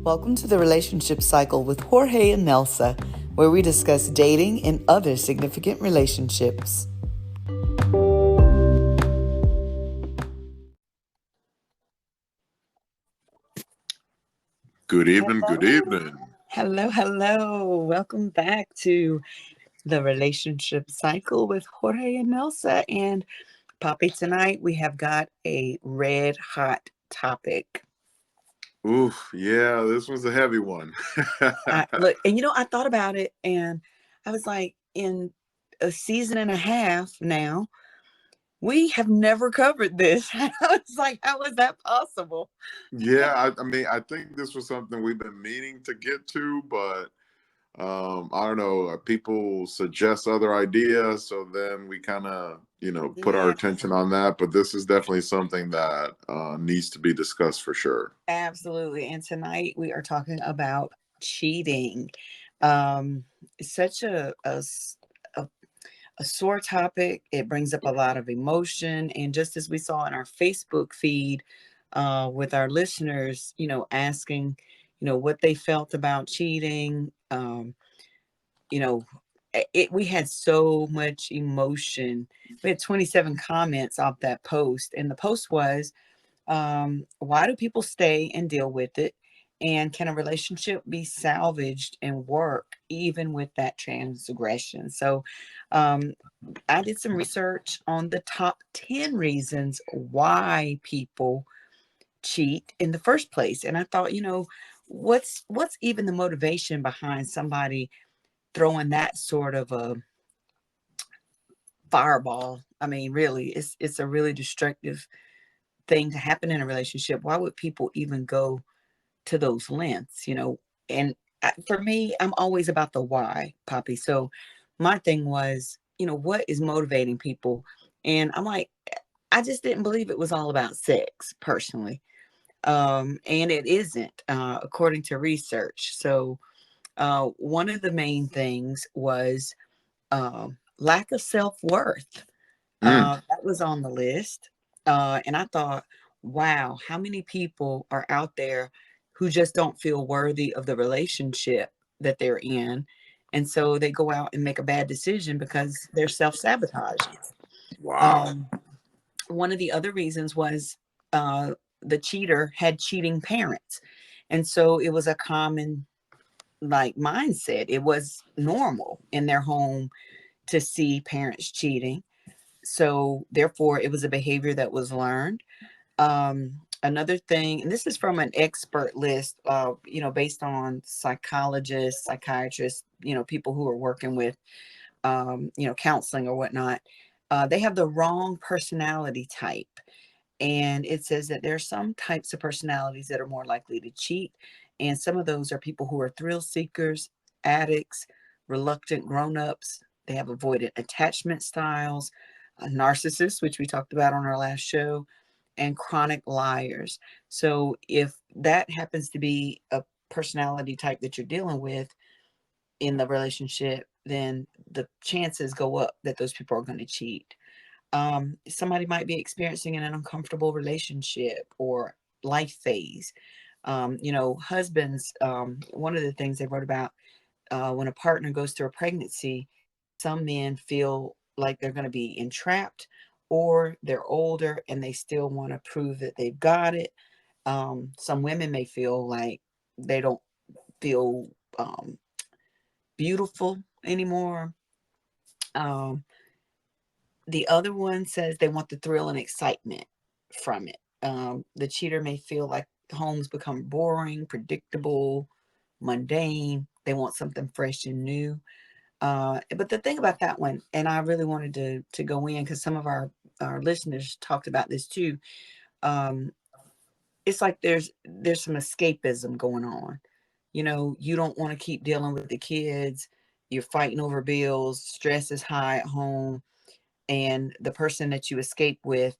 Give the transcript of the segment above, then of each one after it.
Welcome to the Relationship Cycle with Jorge and Nelsa, where we discuss dating and other significant relationships. Good evening, good evening. Hello. Welcome back to the Relationship Cycle with Jorge and Nelsa. And Poppy, tonight we have got a red hot topic. Oof, yeah, this was a heavy one. Look, and I thought about it and I was like, in a season and a half now, we have never covered this. I was like, how is that possible? Yeah, I mean, I think this was something we've been meaning to get to, but I don't know, people suggest other ideas, so then we kind of, put our attention on that. But this is definitely something that needs to be discussed for sure. Absolutely. And tonight we are talking about cheating. It's such a sore topic. It brings up a lot of emotion. And just as we saw in our Facebook feed with our listeners, asking, what they felt about cheating, we had so much emotion. We had 27 comments off that post. And the post was, why do people stay and deal with it? And can a relationship be salvaged and work even with that transgression? So I did some research on the top 10 reasons why people cheat in the first place. And I thought, what's even the motivation behind somebody throwing that sort of a fireball? I mean, really, it's a really destructive thing to happen in a relationship. Why would people even go to those lengths? And for me, I'm always about the why, Poppy. So my thing was, what is motivating people? And I'm like, I just didn't believe it was all about sex personally. And it isn't, according to research. So one of the main things was lack of self-worth. That was on the list. And I thought, wow, how many people are out there who just don't feel worthy of the relationship that they're in? And so they go out and make a bad decision because they're self-sabotaging. Wow. One of the other reasons was the cheater had cheating parents. And so it was a common mindset. It was normal in their home to see parents cheating. So therefore it was a behavior that was learned. Another thing, and this is from an expert list, based on psychologists, psychiatrists, people who are working with, counseling or whatnot. They have the wrong personality type. And it says that there are some types of personalities that are more likely to cheat. And some of those are people who are thrill seekers, addicts, reluctant grown-ups. They have avoidant attachment styles, narcissists, which we talked about on our last show, and chronic liars. So if that happens to be a personality type that you're dealing with in the relationship, then the chances go up that those people are going to cheat. Somebody might be experiencing an uncomfortable relationship or life phase. Husbands, one of the things they wrote about, when a partner goes through a pregnancy, some men feel like they're going to be entrapped, or they're older and they still want to prove that they've got it. Some women may feel like they don't feel beautiful anymore. The other one says they want the thrill and excitement from it. The cheater may feel like homes become boring, predictable, mundane. They want something fresh and new. But the thing about that one, and I really wanted to go in because some of our listeners talked about this too. It's like there's some escapism going on. You don't want to keep dealing with the kids. You're fighting over bills. Stress is high at home. And the person that you escape with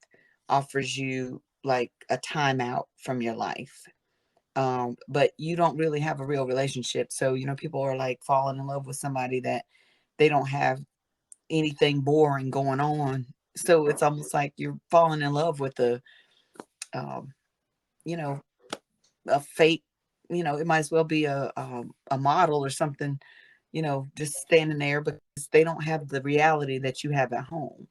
offers you like a timeout from your life. But you don't really have a real relationship. So, people are like falling in love with somebody that they don't have anything boring going on. So it's almost like you're falling in love with um, you know, a fake it might as well be a model or something, just standing there, because they don't have the reality that you have at home.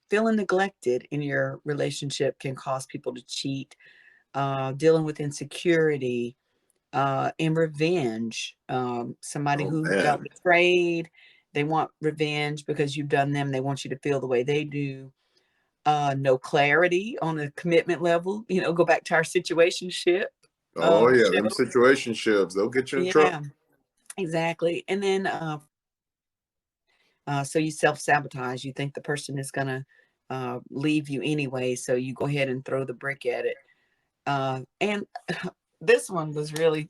Feeling neglected in your relationship can cause people to cheat. Dealing with insecurity, and revenge. Somebody Oh who felt man. betrayed, they want revenge because you've done them. They want you to feel the way they do. No clarity on a commitment level. Go back to our situationship Oh yeah, them show. situationships, they'll get you in trouble. Yeah, exactly. And then, so you self sabotage. You think the person is gonna leave you anyway, so you go ahead and throw the brick at it. And this one was really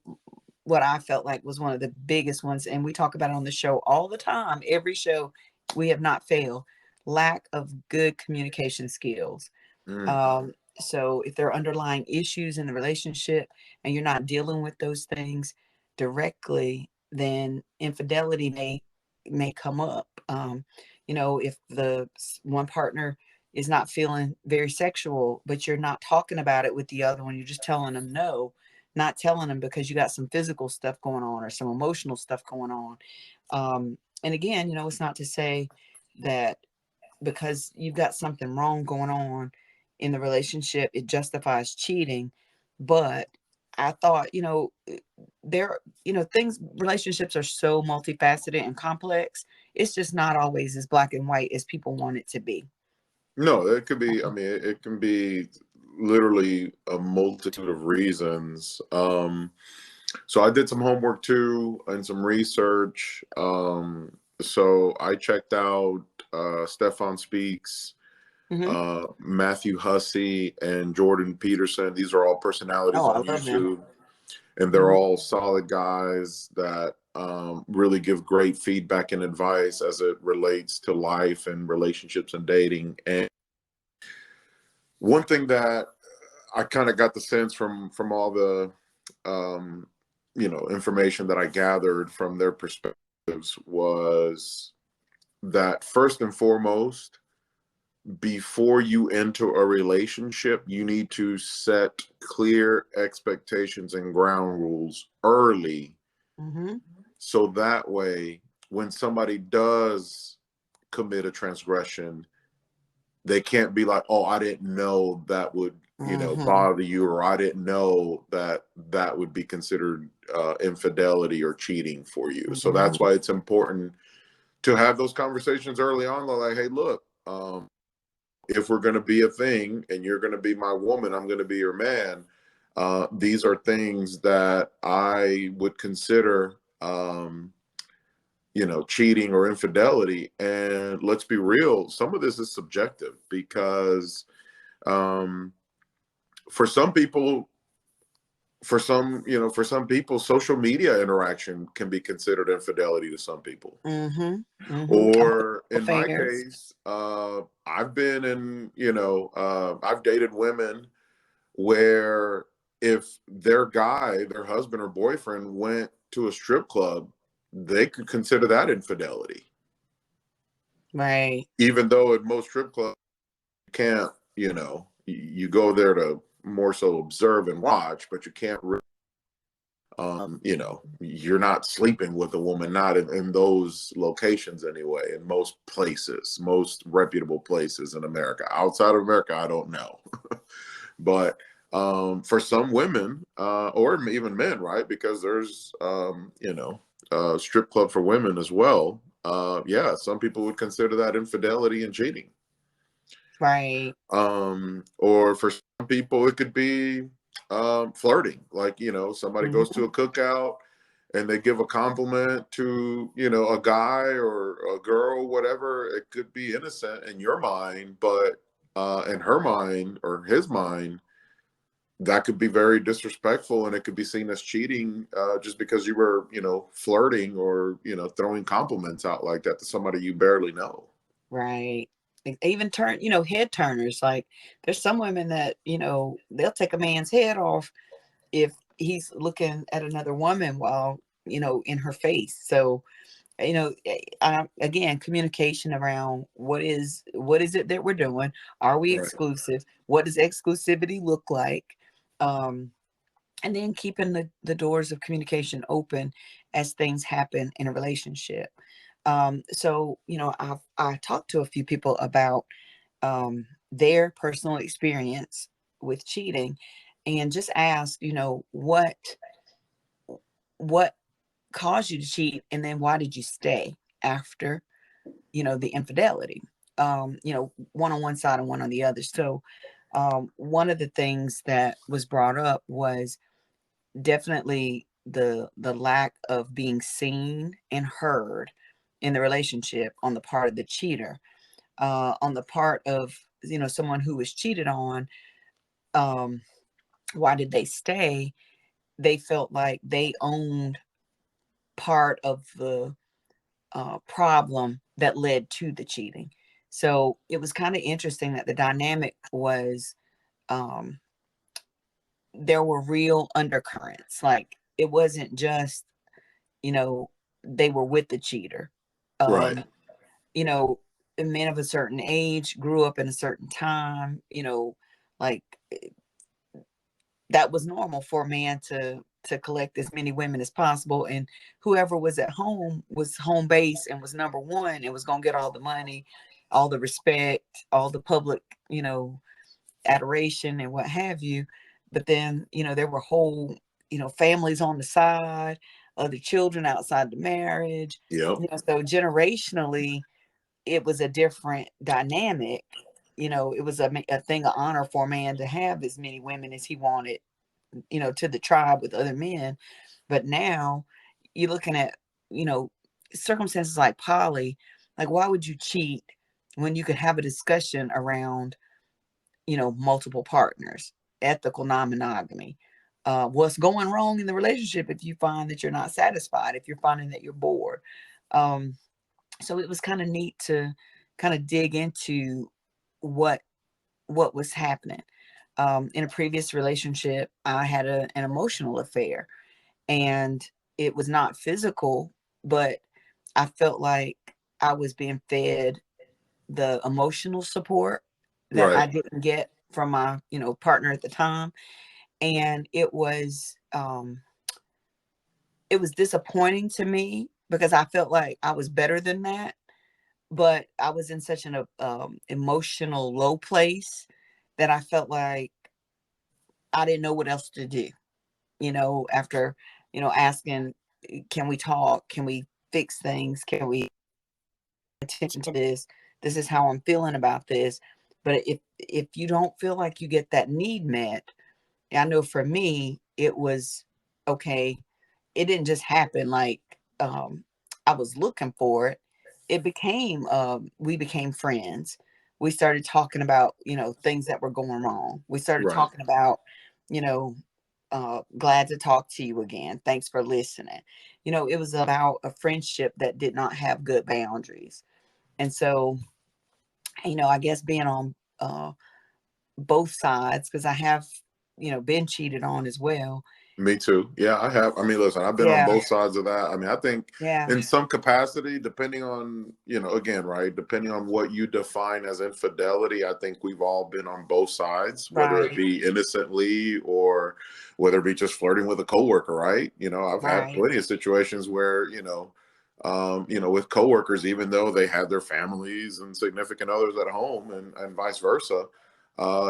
what I felt like was one of the biggest ones. And we talk about it on the show all the time. Every show, we have not failed. Lack of good communication skills. Mm. So if there are underlying issues in the relationship and you're not dealing with those things directly, then infidelity may come up. If the one partner is not feeling very sexual, but you're not talking about it with the other one, you're just telling them no, not telling them because you got some physical stuff going on or some emotional stuff going on. And again, it's not to say that because you've got something wrong going on in the relationship, it justifies cheating. But I thought, there, things, relationships are so multifaceted and complex. It's just not always as black and white as people want it to be. No, it could be. I mean, it can be literally a multitude of reasons. So I did some homework too and some research. So I checked out Stefan Speaks, Hmm. Matthew Hussey, and Jordan Peterson. These are all personalities Oh, I on love them. YouTube, and they're Hmm. all solid guys that really give great feedback and advice as it relates to life and relationships and dating. And one thing that I kind of got the sense from all the um, information that I gathered from their perspectives was that first and foremost, before you enter a relationship, you need to set clear expectations and ground rules early. Hmm. So that way, when somebody does commit a transgression, they can't be like, oh, I didn't know that would, Hmm. bother you, or I didn't know that that would be considered infidelity or cheating for you. So that's Hmm. why it's important to have those conversations early on. Like, hey, look, if we're going to be a thing and you're going to be my woman, I'm going to be your man. These are things that I would consider, cheating or infidelity. And let's be real, some of this is subjective because um, for some people, for some people, social media interaction can be considered infidelity to some people. Hmm. Hmm. Or in my Affairs. case, I've been in, I've dated women where if their husband or boyfriend went to a strip club, they could consider that infidelity. Right. Even though at most strip clubs, you can't, you go there to more so observe and watch, but you can't really, you're not sleeping with a woman, not in those locations anyway, in most places, most reputable places in America. Outside of America, I don't know. But for some women, or even men, right? Because there's, strip club for women as well. Yeah, some people would consider that infidelity and cheating. Right. Or for some people, it could be flirting. Like, somebody goes Hmm. to a cookout and they give a compliment to, a guy or a girl, whatever. It could be innocent in your mind, but in her mind or his mind, that could be very disrespectful, and it could be seen as cheating just because you were, flirting or, throwing compliments out like that to somebody you barely know. Right. Even head turners. Like there's some women that, they'll take a man's head off if he's looking at another woman while, in her face. So, again, communication around what is it that we're doing? Are we Right. exclusive? What does exclusivity look like? Um, and then keeping the doors of communication open as things happen in a relationship. So, I talked to a few people about their personal experience with cheating, and just asked, what caused you to cheat, and then why did you stay after, the infidelity? One on one side and one on the other. So, one of the things that was brought up was definitely the lack of being seen and heard in the relationship on the part of the cheater. On the part of, someone who was cheated on, um, why did they stay? They felt like they owned part of the problem that led to the cheating. So it was kind of interesting that the dynamic was, um, there were real undercurrents. Like, it wasn't just, you know, they were with the cheater. Right. Um, you know, Men of a certain age grew up in a certain time, like, that was normal for a man to collect as many women as possible, and whoever was at home was home base and was number one and was going to get all the money, all the respect, all the public, adoration and what have you. But then, there were whole, families on the side, other children outside the marriage, Yep. so generationally it was a different dynamic. It was a thing of honor for a man to have as many women as he wanted, to the tribe with other men. But now you're looking at, you know, circumstances like poly. Like, why would you cheat when you could have a discussion around, multiple partners, ethical non-monogamy? What's going wrong in the relationship if you find that you're not satisfied, if you're finding that you're bored? So it was kind of neat to kind of dig into what what was happening. In a previous relationship, I had an emotional affair, and it was not physical, but I felt like I was being fed the emotional support that Right. I didn't get from my, partner at the time. And it was disappointing to me because I felt like I was better than that, but I was in such an emotional low place that I felt like I didn't know what else to do. After, asking, can we talk? Can we fix things? Can we attention to this? This is how I'm feeling about this. But if you don't feel like you get that need met, I know for me, it was okay. It didn't just happen like, I was looking for it. It became, we became friends. We started talking about, things that were going wrong. We started Right. talking about, you know, glad to talk to you again. Thanks for listening. It was about a friendship that did not have good boundaries. And so, I guess being on both sides, because I have, been cheated on as well. Me too. Yeah, I have. I mean, listen, I've been on Yeah. both sides of that. I mean, I think Yeah. in some capacity, depending on, again, right, depending on what you define as infidelity, I think we've all been on both sides, whether it Right. be innocently or whether it be just flirting with a coworker, right? I've had Right. plenty of situations where, with coworkers, even though they had their families and significant others at home and vice versa,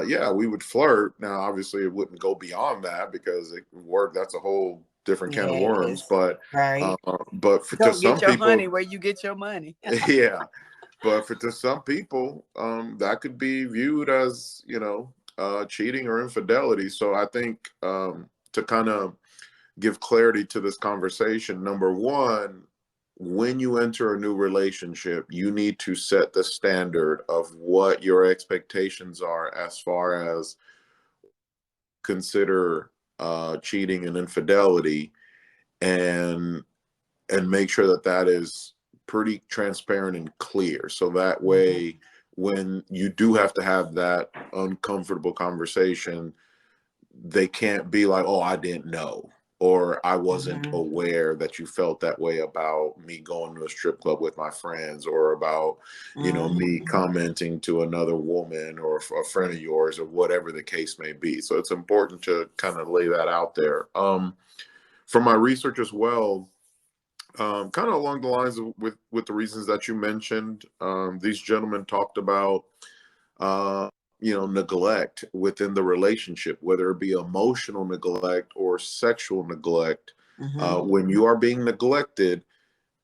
yeah, we would flirt. Now, obviously, it wouldn't go beyond that because it work. That's a whole different can of worms. Yes. Right. But to Don't some get your people, honey where you get your money. yeah. But to some people, that could be viewed as cheating or infidelity. So I think to kind of give clarity to this conversation, number one, when you enter a new relationship, you need to set the standard of what your expectations are as far as consider cheating and infidelity, and make sure that that is pretty transparent and clear. So that Mhm. way, when you do have to have that uncomfortable conversation, they can't be like, "Oh, I didn't know," or I wasn't Mhm. aware that you felt that way about me going to a strip club with my friends, or about, me Mhm. commenting to another woman or a friend of yours, or whatever the case may be. So it's important to kind of lay that out there. From my research as well, kind of along the lines of with the reasons that you mentioned, these gentlemen talked about uh, neglect within the relationship, whether it be emotional neglect or sexual neglect. Mhm. When you are being neglected,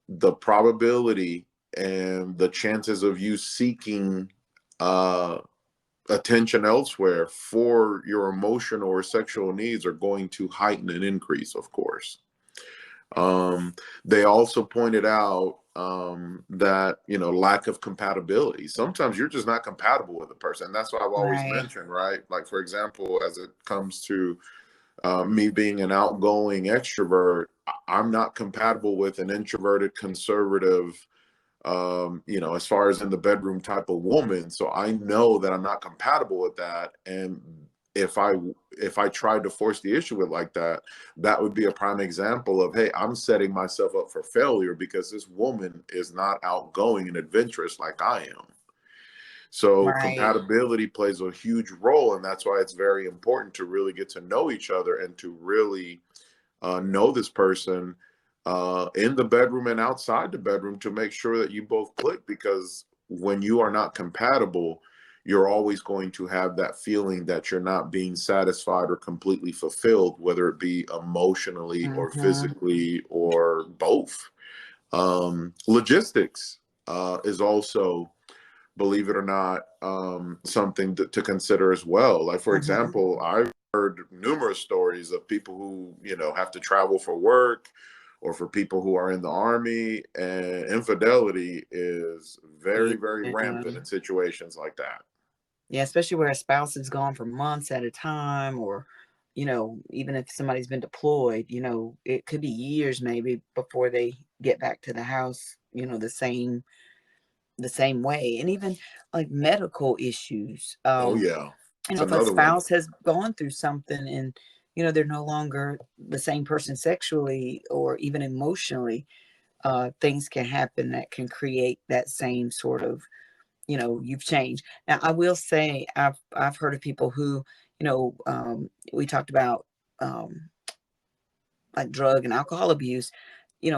the probability and the chances of you seeking uh, attention elsewhere for your emotional or sexual needs are going to heighten and increase, of course. Um, they also pointed out that, lack of compatibility. Sometimes you're just not compatible with a person. That's what I've always Right. mentioned, right? Like, for example, as it comes to me being an outgoing extrovert, I'm not compatible with an introverted, conservative, as far as in the bedroom type of woman. So I know that I'm not compatible with that. And if I if I tried to force the issue with like that, that would be a prime example of, hey, I'm setting myself up for failure because this woman is not outgoing and adventurous like I am. So Right. compatibility plays a huge role, and that's why it's very important to really get to know each other and to really know this person in the bedroom and outside the bedroom to make sure that you both click. Because when you are not compatible, you're always going to have that feeling that you're not being satisfied or completely fulfilled, whether it be emotionally or Mhm. physically or both. Logistics is also, believe it or not, something to consider as well. Like, for Mhm. example, I've heard numerous stories of people who, have to travel for work, or for people who are in the army, and infidelity is very, very Yeah. rampant in situations like that. Yeah, especially where a spouse is gone for months at a time, or, even if somebody's been deployed, it could be years maybe before they get back to the house, the same way. And even like medical issues. Oh yeah, it's If a another one. spouse has gone through something and, they're no longer the same person sexually or even emotionally, things can happen that can create that same sort of, you've changed. Now, I will say I've heard of people who, we talked about, um, like drug and alcohol abuse,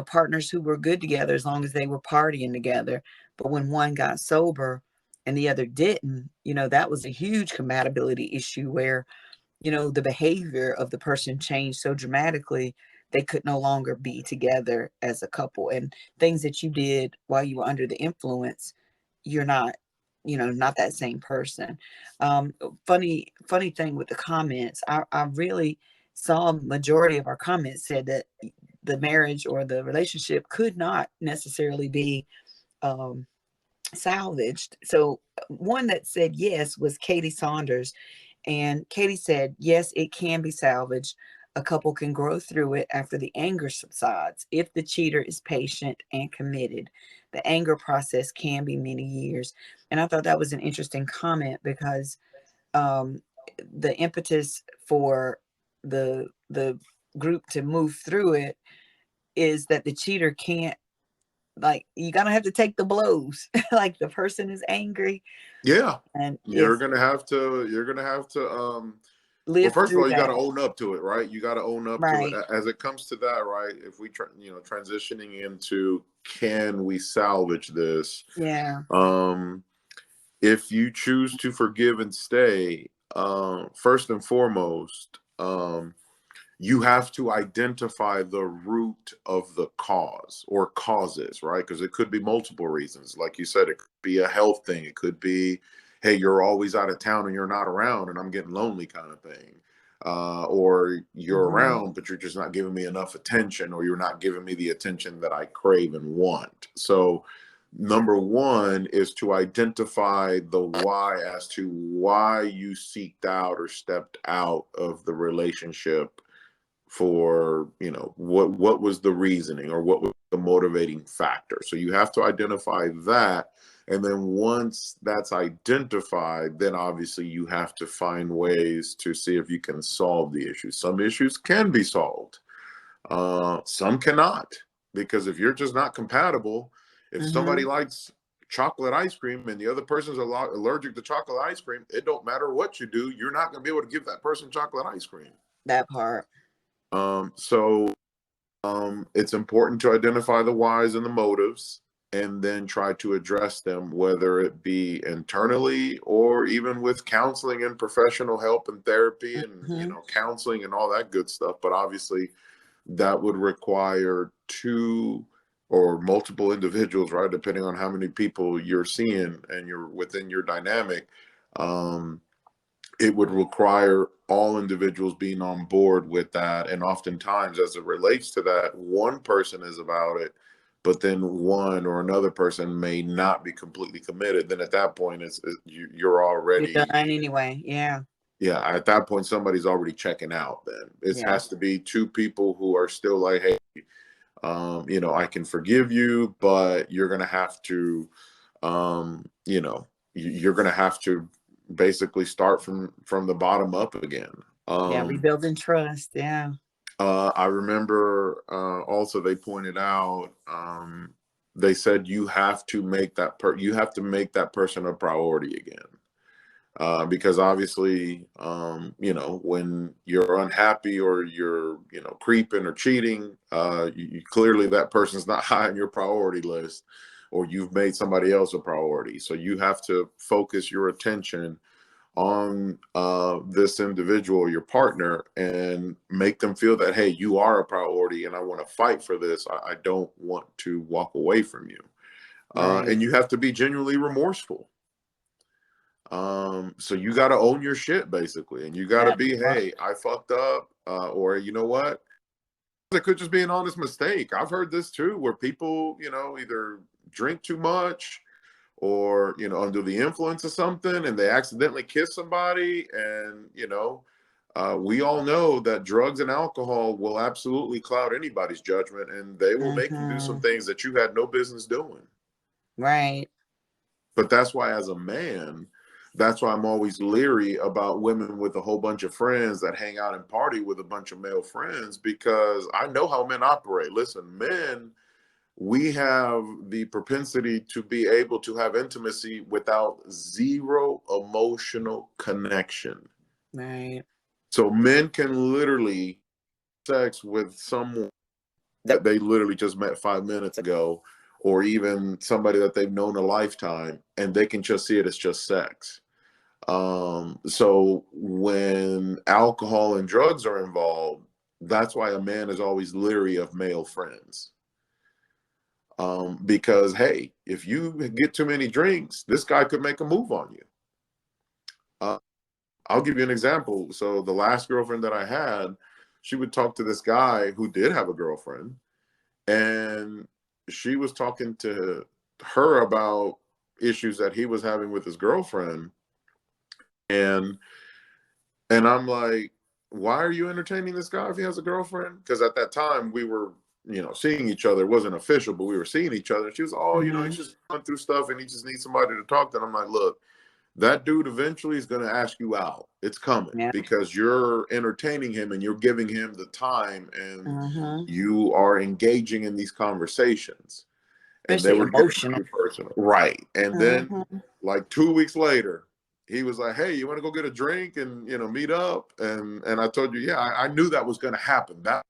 partners who were good together as long as they were partying together. But when one got sober and the other didn't, that was a huge compatibility issue where, the behavior of the person changed so dramatically they could no longer be together as a couple. And things that you did while you were under the influence, you're not that same person. Funny thing with the comments, I really saw a majority of our comments said that the marriage or the relationship could not necessarily be um, salvaged. So one that said yes was Katie Saunders, and Katie said, yes, it can be salvaged. A couple can grow through it after the anger subsides if the cheater is patient and committed. The anger process can be many years. And I thought that was an interesting comment because um, the impetus for the group to move through it is that the cheater can't, like, you gotta have to take the blows. Like, the person is angry Yeah, and you're is gonna have to. You're gonna have to. Well, live first of through all, you got to that. own up to it, right? You got to own up to it. Right. As it comes to that, right? If we, transitioning into, can we salvage this? Yeah. Um, if you choose to forgive and stay, first and foremost, you have to identify the root of the cause or causes, right? Because it could be multiple reasons. Like you said, it could be a health thing. It could be, hey, you're always out of town and you're not around and I'm getting lonely, kind of thing. Or you're Mhm. around, but you're just not giving me enough attention, or you're not giving me the attention that I crave and want. So, number one is to identify the why as to why you seeked out or stepped out of the relationship, for, what was the reasoning or what was the motivating factor. So you have to identify that, and then once that's identified, then obviously you have to find ways to see if you can solve the issue. Some issues can be solved, Some cannot, because if you're just not compatible, if somebody Mm-hmm. likes chocolate ice cream and the other person's allergic to chocolate ice cream, it don't matter what you do, you're not going to be able to give that person chocolate ice cream. That part. So it's important to identify the whys and the motives, and then try to address them, whether it be internally or even with counseling and professional help and therapy and, Mm-hmm. counseling and all that good stuff. But obviously that would require two or multiple individuals, right? Depending on how many people you're seeing and you're within your dynamic. Um, it would require all individuals being on board with that. And oftentimes, as it relates to that, one person is about it, but then one or another person may not be completely committed. Then at that point, you're You're done already, anyway. Yeah. yeah, at that point, somebody's already checking out. Then it Yeah. has to be two people who are still like, hey, I can forgive you, but you're going to have to, you're going to have to basically start from the bottom up again. Yeah. Rebuilding trust. Yeah. I remember also they pointed out, they said you have to make you have to make that person a priority again. Because obviously, when you're unhappy or you're, creeping or cheating, clearly that person's not high on your priority list, or you've made somebody else a priority. So you have to focus your attention on this individual, your partner, and make them feel that, hey, you are a priority and I want to fight for this. I don't want to walk away from you. Right. And you have to be genuinely remorseful. So you got to own your shit basically, and you got to That be, part. hey, I fucked up, or you know what, it could just be an honest mistake. I've heard this too, where people, either drink too much or, under the influence of something, and they accidentally kiss somebody, and we all know that drugs and alcohol will absolutely cloud anybody's judgment, and they will make you do some Mm-hmm. things that you had no business doing. Right. But that's why, as a man, that's why I'm always leery about women with a whole bunch of friends that hang out and party with a bunch of male friends, because I know how men operate. Listen, men, we have the propensity to be able to have intimacy without zero emotional connection. Right. So men can literally sex with someone that they literally just met 5 minutes ago, or even somebody that they've known a lifetime, and they can just see it as just sex. So when alcohol and drugs are involved, that's why a man is always leery of male friends. Because hey, if you get too many drinks, this guy could make a move on you. Uh, I'll give you an example. So the last girlfriend that I had, she would talk to this guy who did have a girlfriend, and she was talking to her about issues that he was having with his girlfriend, and I'm like, why are you entertaining this guy if he has a girlfriend? Because at that time we were, seeing each other. It wasn't official, but we were seeing each other. She was, oh, he's Mm-hmm. just going through stuff and he just needs somebody to talk to. And I'm like, look, that dude eventually is going to ask you out. It's coming, Yeah. because you're entertaining him and you're giving him the time, and Mm-hmm. you are engaging in these conversations. And they Especially were getting emotional. pretty personal. Right. And then Mm-hmm. like 2 weeks later, he was like, hey, you want to go get a drink and, meet up? And I told you, yeah, I knew that was going to happen. That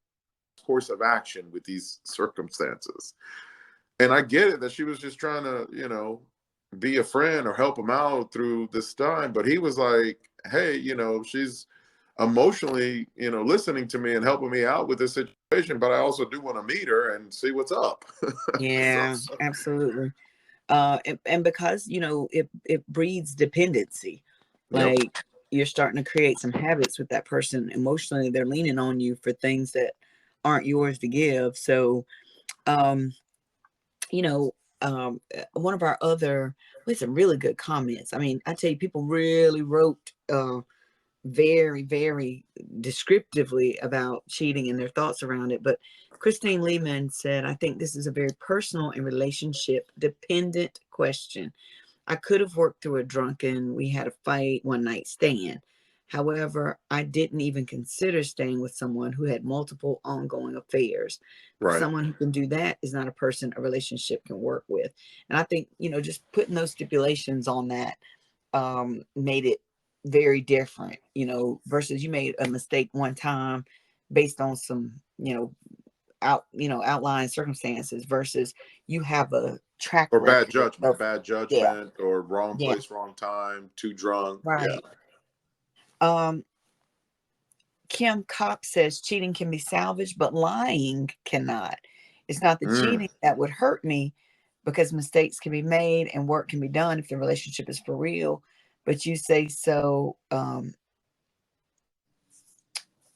course of action with these circumstances. And I get it that she was just trying to, be a friend or help him out through this time. But he was like, hey, she's emotionally, listening to me and helping me out with this situation, but I also do want to meet her and see what's up. Yeah, So, absolutely. And because it breeds dependency. yep. Like, you're starting to create some habits with that person emotionally. They're leaning on you for things that aren't yours to give. So, um, you know, one of our other, we had some really good comments. I mean, I tell you, people really wrote very, very descriptively about cheating and their thoughts around it. But Christine Lehman said, I think this is a very personal and relationship dependent question. I could have worked through a drunken, we had a fight, one night stand. However, I didn't even consider staying with someone who had multiple ongoing affairs. Right. Someone who can do that is not a person a relationship can work with. And I think, just putting those stipulations on that made it very different, versus you made a mistake one time based on some, outlying circumstances, versus you have a track Or record of, bad yeah, judgment, or wrong yeah, place, wrong time, too drunk. Yeah. right. Um, Kim Cox says cheating can be salvaged, but lying cannot. It's not the Mm. cheating that would hurt me because mistakes can be made and work can be done if the relationship is for real. But you say so.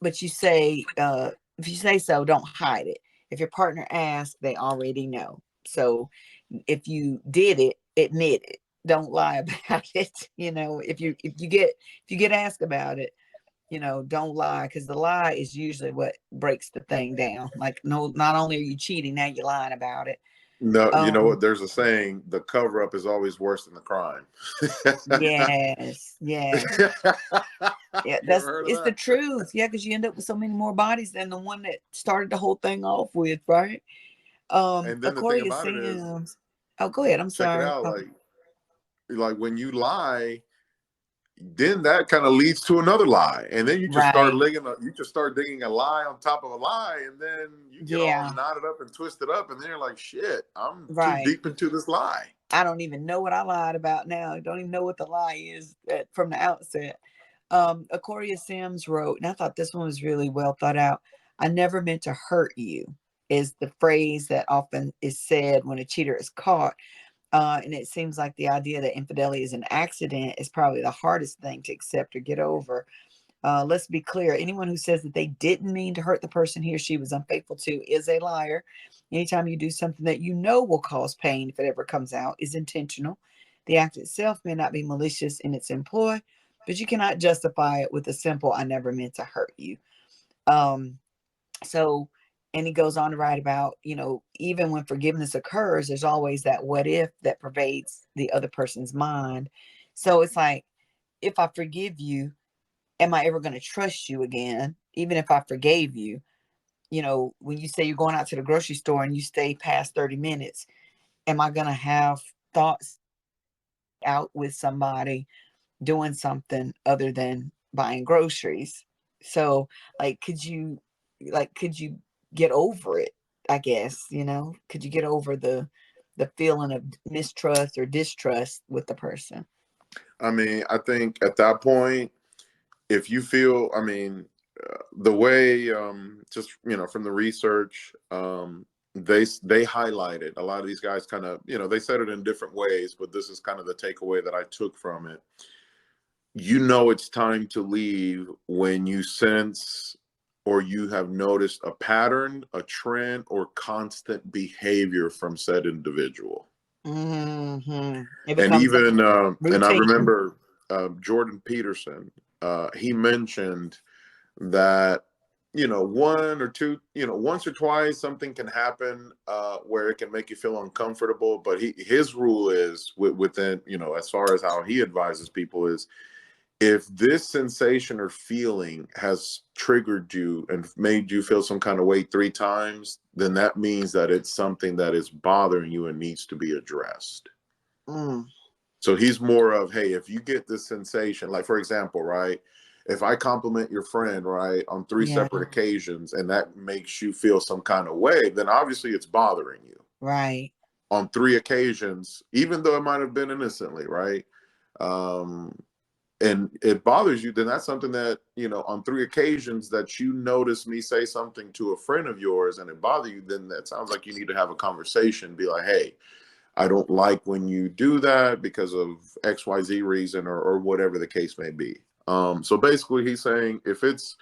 But you say, if you say so, don't hide it. If your partner asks, they already know. So if you did it, admit it. Don't lie about it. If you get asked about it, don't lie, because the lie is usually what breaks the thing down. Like, no, not only are you cheating, now you're lying about it. No, you know Um, what? There's a saying: the cover up is always worse than the crime. yes, yes. Yeah, You ever heard of it's the that? truth. Yeah, because you end up with so many more bodies than the one that started the whole thing off with, right? And then the thing Aquarius about it is, Sims. Oh, go ahead. I'm check it sorry. out. Like when you lie, then that kind of leads to another lie, and then Right. you just start digging a lie on top of a lie, and then you get all Yeah. knotted up and twisted up, and then you're like, shit, I'm too Right. deep into this lie. I don't even know what I lied about now. I don't even know what the lie is from the outset. Aquarius Sims wrote, and I thought this one was really well thought out. I never meant to hurt you is the phrase that often is said when a cheater is caught. And it seems like the idea that infidelity is an accident is probably the hardest thing to accept or get over. Let's be clear. Anyone who says that they didn't mean to hurt the person he or she was unfaithful to is a liar. Anytime you do something that you know will cause pain, if it ever comes out, is intentional. The act itself may not be malicious in its employ, but you cannot justify it with a simple, I never meant to hurt you. Um, so, and he goes on to write about, even when forgiveness occurs, there's always that what if that pervades the other person's mind. So it's like, if I forgive you, am I ever going to trust you again? Even if I forgave you, when you say you're going out to the grocery store and you stay past 30 minutes, am I going to have thoughts out with somebody doing something other than buying groceries? So, like, could you get over it? I guess, could you get over the feeling of mistrust or distrust with the person? I mean, I think at that point, if you feel, I mean, the way, just from the research, they highlighted a lot of these guys kind of, they said it in different ways, but this is kind of the takeaway that I took from it. It's time to leave when you sense or you have noticed a pattern, a trend, or constant behavior from said individual. It And becomes like even, and I routine. remember Jordan Peterson, he mentioned that, one or two, once or twice something can happen where it can make you feel uncomfortable. But his rule is within, as far as how he advises people is, if this sensation or feeling has triggered you and made you feel some kind of way 3 times, then that means that it's something that is bothering you and needs to be addressed. Mm, So he's more of, hey, if you get this sensation, like for example, right, if I compliment your friend, right, on 3 yeah, separate occasions and that makes you feel some kind of way, then obviously it's bothering you right. on 3 occasions, even though it might have been innocently, right? Um, and it bothers you, then that's something that, on 3 occasions that you notice me say something to a friend of yours and it bothers you, then that sounds like you need to have a conversation, be like, hey, I don't like when you do that because of XYZ reason, or whatever the case may be. So basically he's saying if it's,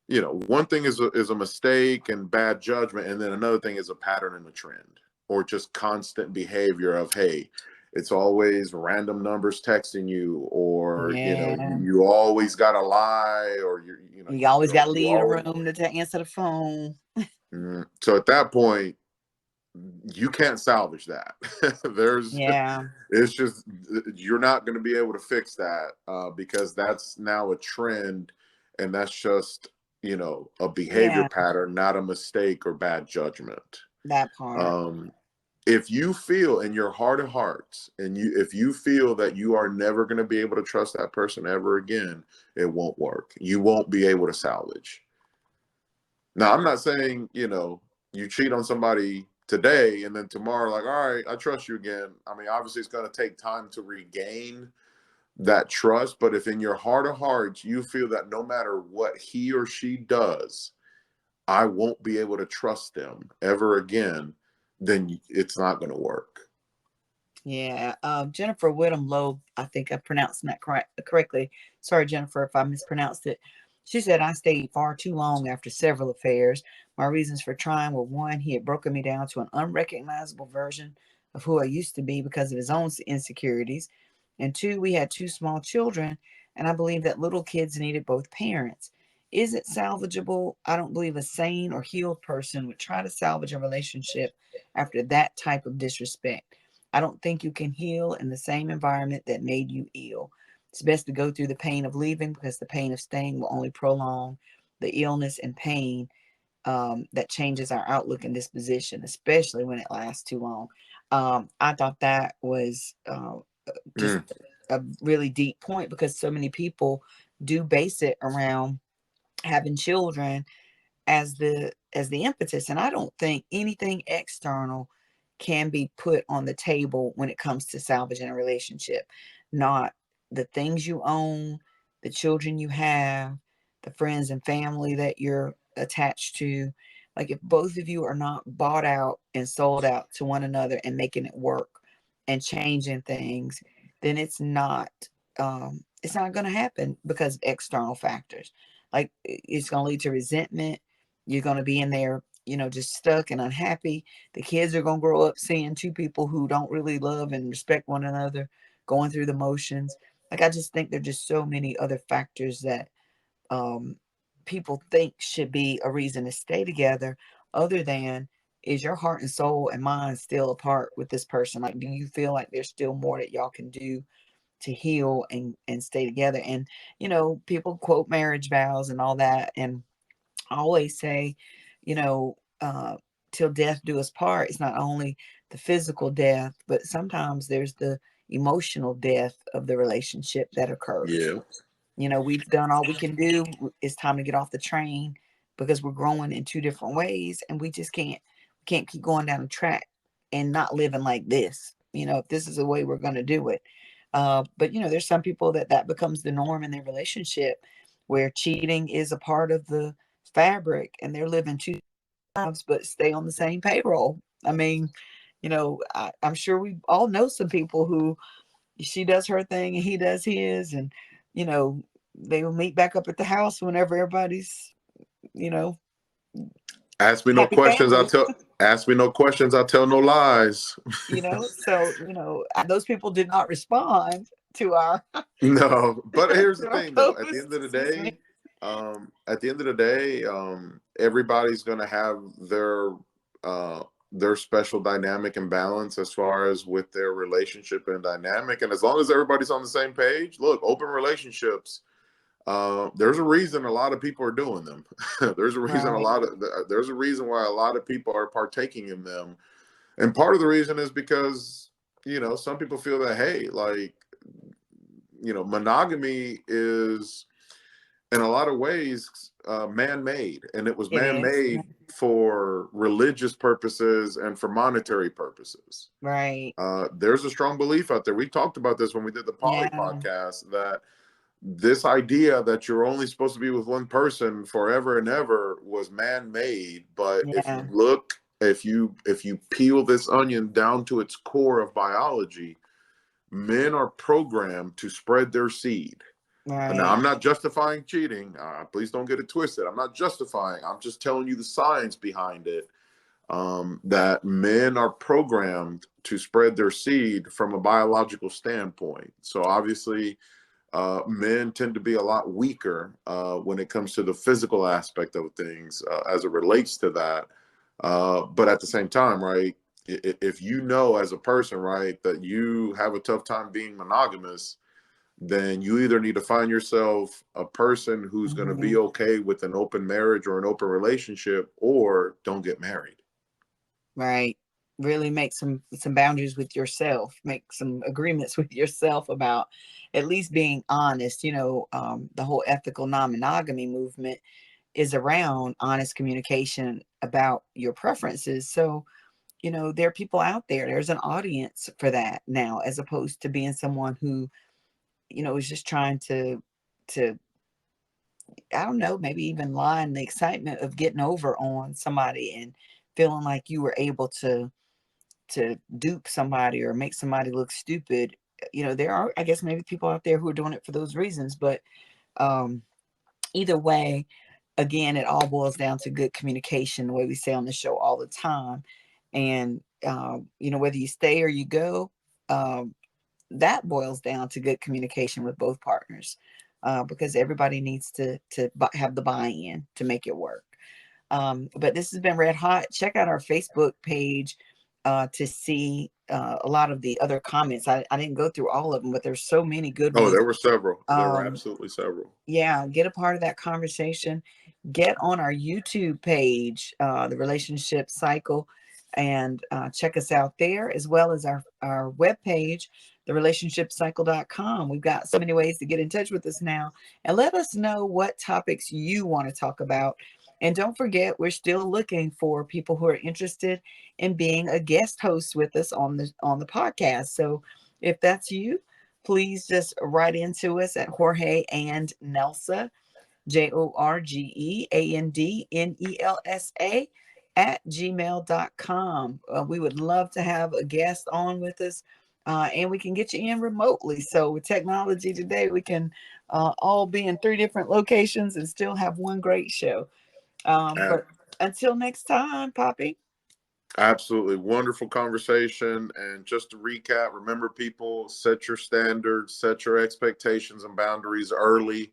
one thing is a mistake and bad judgment, and then another thing is a pattern and a trend, or just constant behavior of, hey, it's always random numbers texting you, or, Yeah. you always got to lie, or You always got to you leave the always. room to answer the phone. So at that point, you can't salvage that. There's, Yeah. it's just, you're not going to be able to fix that, because that's now a trend, and that's just, a behavior Yeah. pattern, not a mistake or bad judgment. That part. If you feel in your heart of hearts, and if you feel that you are never going to be able to trust that person ever again, it won't work. You won't be able to salvage. Now, I'm not saying, you cheat on somebody today and then tomorrow, like, all right, I trust you again. I mean, obviously it's going to take time to regain that trust. But if in your heart of hearts, you feel that no matter what he or she does, I won't be able to trust them ever again, then it's not going to work. Yeah. Jennifer Whittam Loeb, I think I pronounced that correctly. Sorry, Jennifer, if I mispronounced it. She said, I stayed far too long after several affairs. My reasons for trying were: one, he had broken me down to an unrecognizable version of who I used to be because of his own insecurities. And two, we had two small children, and I believe that little kids needed both parents. Is it salvageable? I don't believe a sane or healed person would try to salvage a relationship after that type of disrespect. I don't think you can heal in the same environment that made you ill. It's best to go through the pain of leaving, because the pain of staying will only prolong the illness and pain, that changes our outlook and disposition, especially when it lasts too long. I thought that was just Mm, a really deep point, because so many people do base it around having children as the impetus. And I don't think anything external can be put on the table when it comes to salvaging a relationship. Not the things you own, the children you have, the friends and family that you're attached to. Like, if both of you are not bought out and sold out to one another and making it work and changing things, then it's not going to happen because of external factors. Like, it's going to lead to resentment. You're going to be in there, just stuck and unhappy. The kids are going to grow up seeing two people who don't really love and respect one another, going through the motions. Like, I just think there are just so many other factors that um, people think should be a reason to stay together, other than, is your heart and soul and mind still apart with this person? Like, do you feel like there's still more that y'all can do to heal and stay together? And people quote marriage vows and all that, and I always say, you know, till death do us part. It's not only the physical death, but sometimes there's the emotional death of the relationship that occurs. yeah. We've done all we can do. It's time to get off the train, because we're growing in two different ways, and we just can't keep going down the track and not living like this. If this is the way we're going to do it. But there's some people that becomes the norm in their relationship, where cheating is a part of the fabric, and they're living two lives but stay on the same payroll. I mean, I'm sure we all know some people who, she does her thing and he does his, and you know they will meet back up at the house whenever everybody's, you know Ask me no happy questions. family. Ask me no questions. I tell no lies. So those people did not respond to our No, but here's the to our thing, though. At the post. end of the Excuse day, me. everybody's going to have their special dynamic and balance as far as with their relationship and dynamic. And as long as everybody's on the same page, look, open relationships. There's a reason a lot of people are doing them. Right. There's a reason why a lot of people are partaking in them. And part of the reason is because, some people feel that, hey, like, monogamy is in a lot of ways man-made, and it was It is. man-made for religious purposes and for monetary purposes. Right. There's a strong belief out there. We talked about this when we did the poly Yeah. podcast, that this idea that you're only supposed to be with one person forever and ever was man-made. But Yeah. if you peel this onion down to its core of biology, men are programmed to spread their seed. Now, Right. I'm not justifying cheating. Please don't get it twisted. I'm not justifying. I'm just telling you the science behind it. That men are programmed to spread their seed from a biological standpoint. So obviously, men tend to be a lot weaker when it comes to the physical aspect of things as it relates to that. But at the same time, right? if you know as a person, right, that you have a tough time being monogamous, then you either need to find yourself a person who's going to be Mhm. okay with an open marriage or an open relationship, or don't get married. Right. Really make some boundaries with yourself. Make some agreements with yourself about at least being honest. The whole ethical non-monogamy movement is around honest communication about your preferences. So, there are people out there. There's an audience for that now, as opposed to being someone who, is just trying to I don't know, maybe even lie in the excitement of getting over on somebody and feeling like you were able to dupe somebody or make somebody look stupid. There are, I guess, maybe people out there who are doing it for those reasons, but um either way, again, it all boils down to good communication, the way we say on the show all the time. And whether you stay or you go, um that boils down to good communication with both partners, because everybody needs to have the buy-in to make it work. But this has been Red Hot. Check out our Facebook page to see a lot of the other comments. I didn't go through all of them, but there's so many good Oh, ones. there were several. There were Um, absolutely several. yeah, get a part of that conversation. Get on our YouTube page, The Relationship Cycle, and check us out there, as well as our webpage, therelationshipcycle.com. We've got so many ways to get in touch with us now, and let us know what topics you want to talk about. And don't forget, we're still looking for people who are interested in being a guest host with us on the podcast. So if that's you, please just write into us at Jorge and Nelsa, JorgeandNelsa at gmail.com. We would love to have a guest on with us, and we can get you in remotely. So with technology today, we can all be in 3 different locations and still have one great show. But until next time, Poppy. Absolutely wonderful conversation. And just to recap, remember, people, set your standards, set your expectations and boundaries early,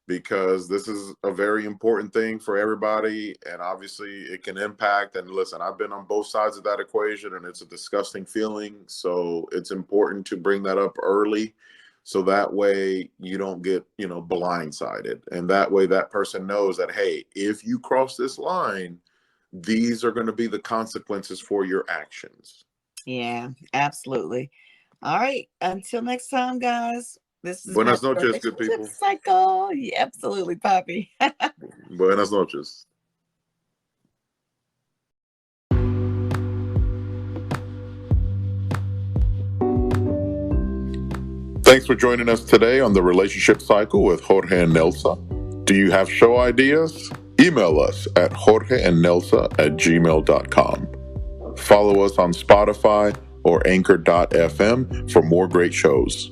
because this is a very important thing for everybody. And obviously it can impact. And listen, I've been on both sides of that equation, and it's a disgusting feeling. So it's important to bring that up early, so that way you don't get, blindsided. And that way that person knows that, hey, if you cross this line, these are going to be the consequences for your actions. Yeah, absolutely. All right. Until next time, guys. This has been Buenas noches, good Relationship people. Cycle. Yeah, absolutely, Poppy. Buenas noches. Thanks for joining us today on the Relationship Cycle with Jorge and Nelsa. Do you have show ideas? Email us at jorgeandnelsa@gmail.com. Follow us on Spotify or anchor.fm for more great shows.